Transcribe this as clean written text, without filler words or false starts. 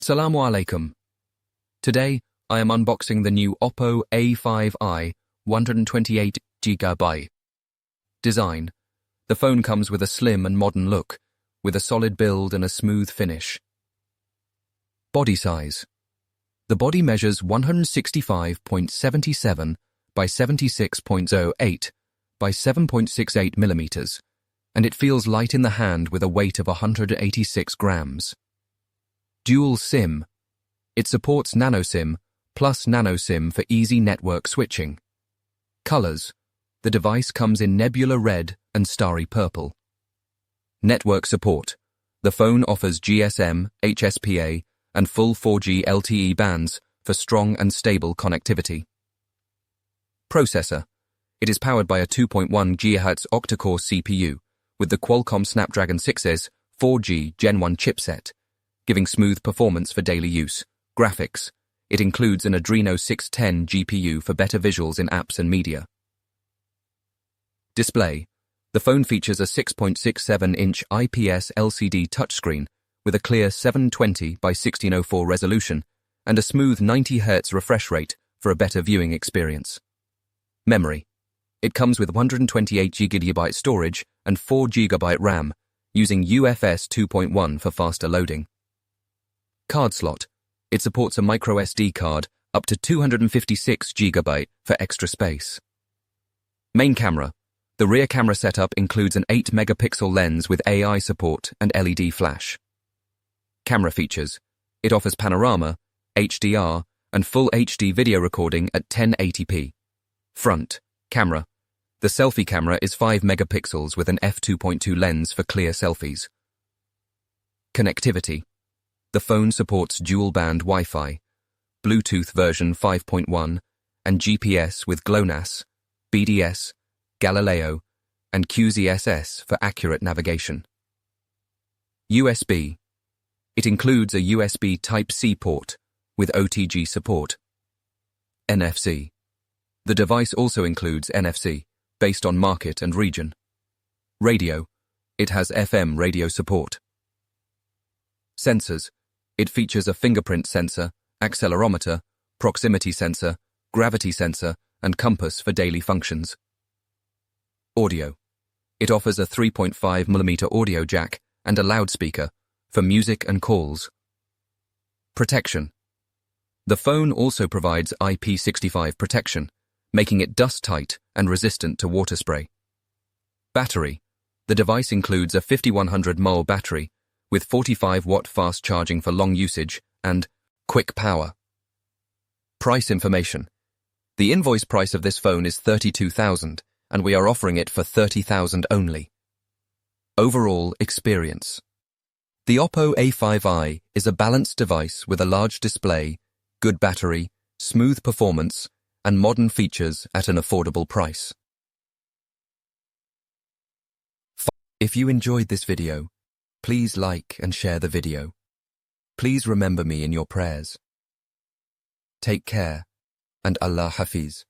Assalamualaikum. Today, I am unboxing the new Oppo A5i 128GB. Design. The phone comes with a slim and modern look, with a solid build and a smooth finish. Body size. The body measures 165.77 by 76.08 by 7.68 millimeters, and it feels light in the hand with a weight of 186 grams. Dual SIM. It supports nano SIM plus nano SIM for easy network switching. Colors. The device comes in nebula red and starry purple. Network support. The phone offers GSM, HSPA, and full 4G LTE bands for strong and stable connectivity. Processor. It is powered by a 2.1 GHz octa-core CPU with the Qualcomm Snapdragon 6's 4G Gen 1 chipset, giving smooth performance for daily use. Graphics. It includes an Adreno 610 GPU for better visuals in apps and media. Display. The phone features a 6.67-inch IPS LCD touchscreen with a clear 720 by 1604 resolution and a smooth 90 Hz refresh rate for a better viewing experience. Memory. It comes with 128GB storage and 4GB RAM, using UFS 2.1 for faster loading. Card slot. It supports a microSD card up to 256GB for extra space. Main camera. The rear camera setup includes an 8-megapixel lens with AI support and LED flash. Camera features. It offers panorama, HDR, and full HD video recording at 1080p. Front camera. The selfie camera is 5 megapixels with an f2.2 lens for clear selfies. Connectivity. The phone supports dual-band Wi-Fi, Bluetooth version 5.1, and GPS with GLONASS, BDS, Galileo, and QZSS for accurate navigation. USB. It includes a USB Type-C port with OTG support. NFC. The device also includes NFC, based on market and region. Radio. It has FM radio support. Sensors. It features a fingerprint sensor, accelerometer, proximity sensor, gravity sensor, and compass for daily functions. Audio. It offers a 3.5mm audio jack and a loudspeaker for music and calls. Protection. The phone also provides IP65 protection, making it dust-tight and resistant to water spray. Battery. The device includes a 5100 mAh battery with 45-watt fast charging for long usage and quick power. Price information. The invoice price of this phone is $32,000, and we are offering it for $30,000 only. Overall experience. The Oppo A5i is a balanced device with a large display, good battery, smooth performance, and modern features at an affordable price. If you enjoyed this video, please like and share the video. Please remember me in your prayers. Take care, and Allah Hafiz.